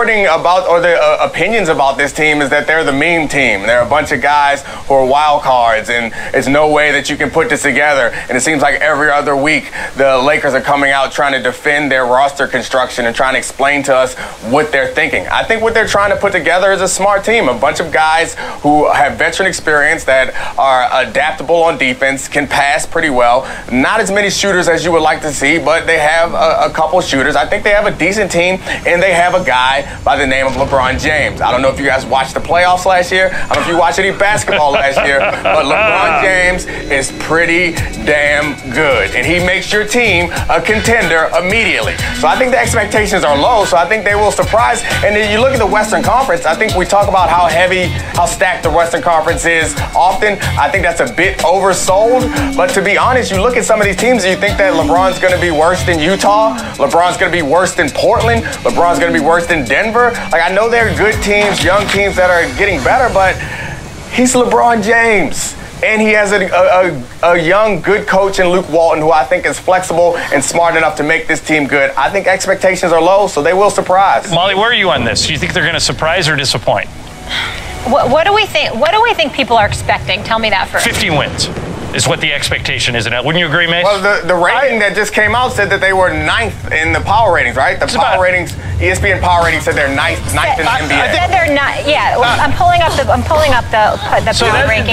reporting about, or the opinions about this team is that they're the meme team. They're a bunch of guys who are wild cards, and it's no way that you can put this together. And it seems like every other week the Lakers are coming out trying to defend their roster construction and trying to explain to us what they're thinking. I think what they're trying to put together is a smart team, a bunch of guys who have veteran experience, that are adaptable on defense, can pass pretty well. Not as many shooters as you would like to see, but they have a couple shooters. I think they have a decent team, and they have a guy by the name of LeBron James. I don't know if you guys watched the playoffs last year. I don't know if you watched any basketball last year, but LeBron James is pretty damn good, and he makes your team a contender immediately. So I think the expectations are low, so I think they will surprise. And then you look at the Western Conference, I think we talk about how heavy, how stacked the Western Conference is often. I think that's a bit oversold, but to be honest, you look at some of these teams and you think that LeBron's going to be worse than Utah, LeBron's going to be worse than Portland, LeBron's going to be worse than Denver. Like, I know they're good teams, young teams that are getting better, but he's LeBron James. And he has a young, good coach in Luke Walton, who I think is flexible and smart enough to make this team good. I think expectations are low, so they will surprise. Molly, where are you on this? Do you think they're going to surprise or disappoint? What do we think? What do we think people are expecting? Tell me that first. 50 wins is what the expectation is. Wouldn't you agree, Mace? Well, the rating that just came out said that they were 9th in the power ratings, right? The power ratings, ESPN power ratings said they're 9th in the NBA. Said they're not. Yeah, I'm pulling up the so power rankings.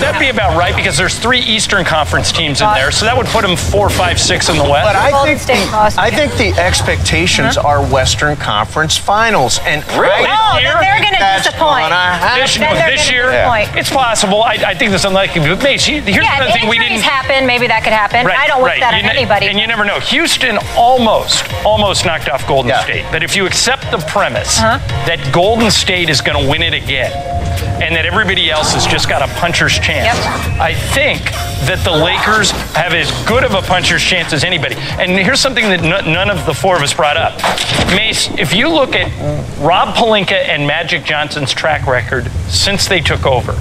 That'd be about right, because there's 3 Eastern Conference teams in there, so that would put them 4, 5, 6 in the West. But I think the expectations are Western Conference Finals, and really, then they're going to disappoint. This year, it's possible. I think that's unlikely. But Mace, here's the thing we didn't happen. Maybe that could happen. Right, I don't wish that on anybody. And you never know. Houston almost knocked off Golden State. But if you accept the premise that Golden State is going to win it again, and that everybody else has just got a puncher's chance, I think that the Lakers have as good of a puncher's chance as anybody. And here's something that none of the 4 of us brought up. Mace, if you look at Rob Pelinka and Magic Johnson's track record since they took over,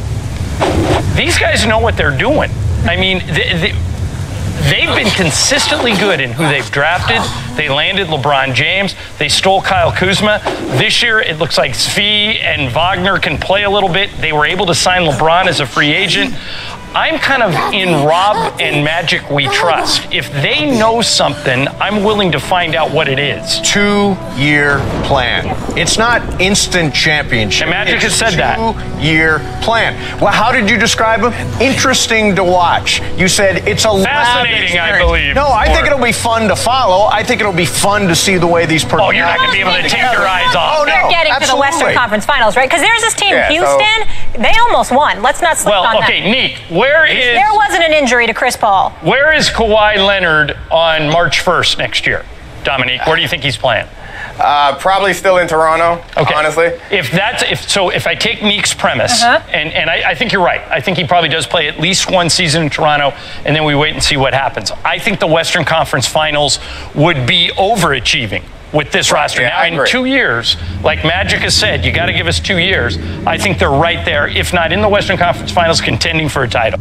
these guys know what they're doing. I mean, they've been consistently good in who they've drafted. They landed LeBron James. They stole Kyle Kuzma. This year, it looks like Svi and Wagner can play a little bit. They were able to sign LeBron as a free agent. I'm kind of in Rob and Magic we trust. If they know something, I'm willing to find out what it is. 2-year plan. It's not instant championship. And Magic has said that. 2-year plan. Well, how did you describe him? Interesting to watch. You said it's a fascinating, I believe. No, I think it'll be fun to follow. I think it'll be fun to see the way these personalities. Oh, you're not going to be able to take your eyes off. Oh, no, they're getting to the Western Conference Finals, right? Because there's this team, Houston. They almost won. Let's not sleep on that. Okay, Neek. There wasn't an injury to Chris Paul. Where is Kawhi Leonard on March 1st next year? Dominique, where do you think he's playing? Probably still in Toronto, honestly. If I take Neek's premise, and I think you're right. I think he probably does play at least one season in Toronto, and then we wait and see what happens. I think the Western Conference Finals would be overachieving with this roster. Now, in 2 years, like Magic has said, you got to give us 2 years. I think they're right there, if not in the Western Conference Finals, contending for a title.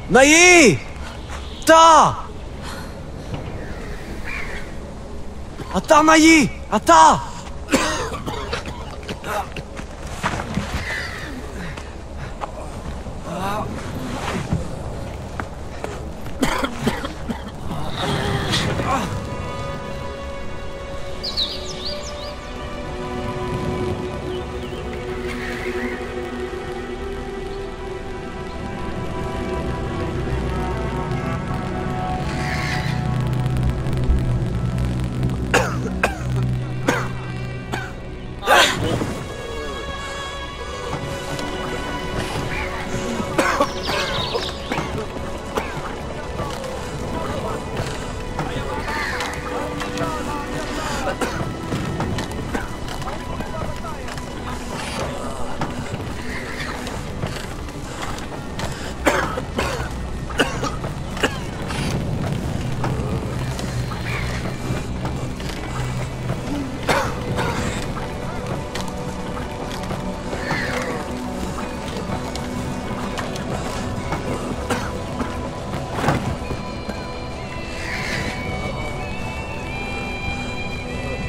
Nai! Ta! Ata, Nai! Ata!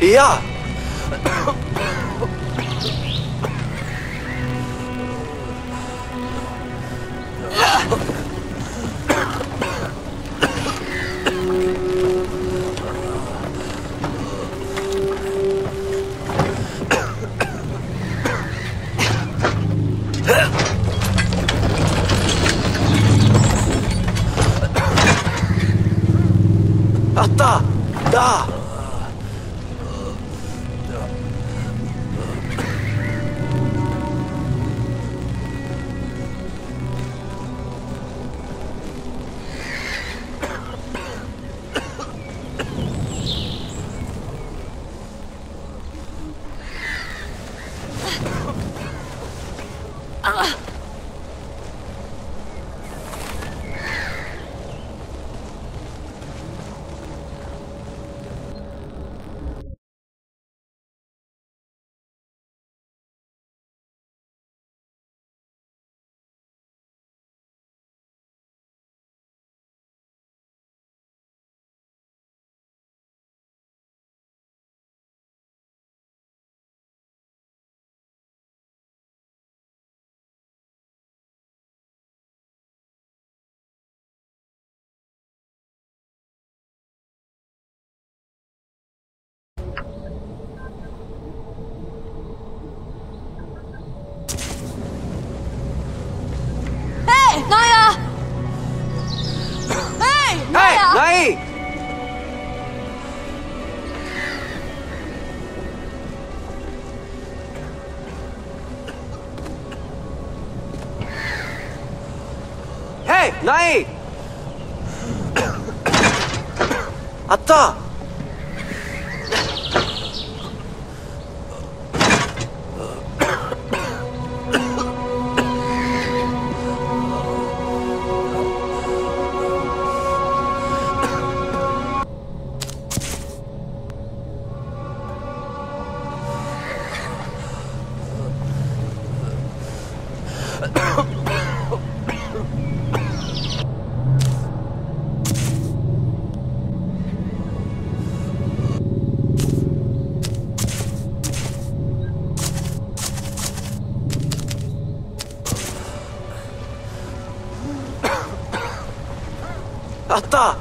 Iya! Atta! Da! Naya! Hey! Naya! Nai! Hey! Nai! Atta! Atta!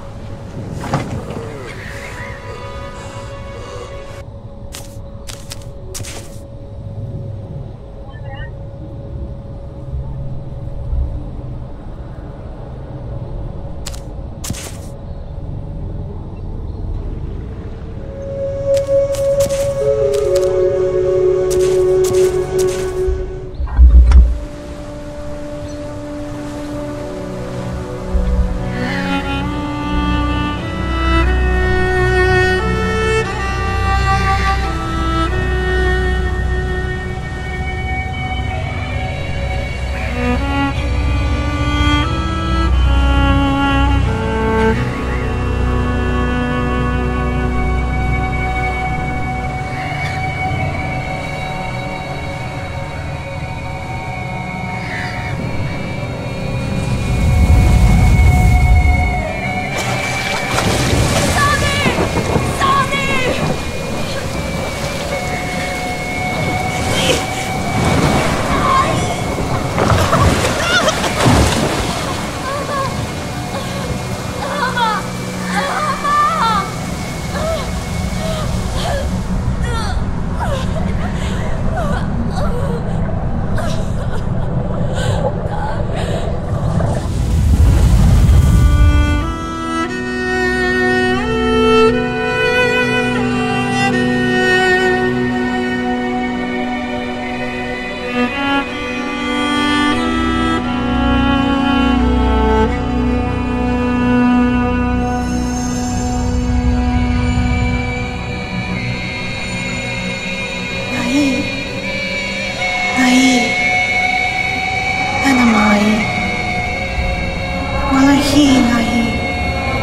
Wallahi nahi.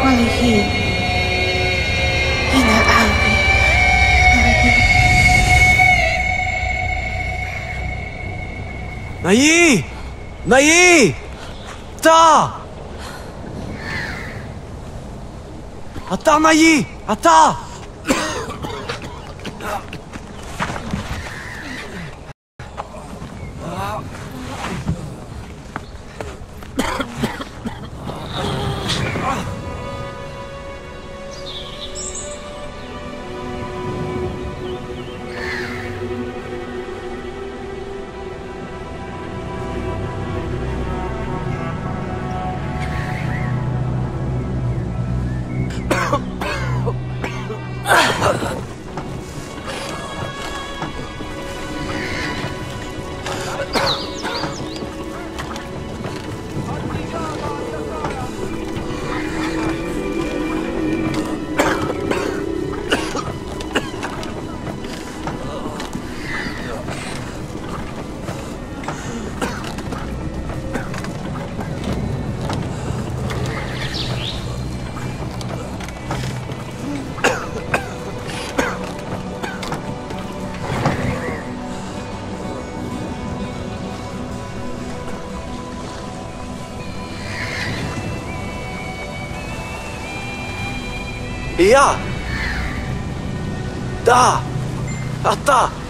Wallahi. Hina albi. Nai! Nai! Ata! Ata, Nai! Ata! Iya! Da! Ata!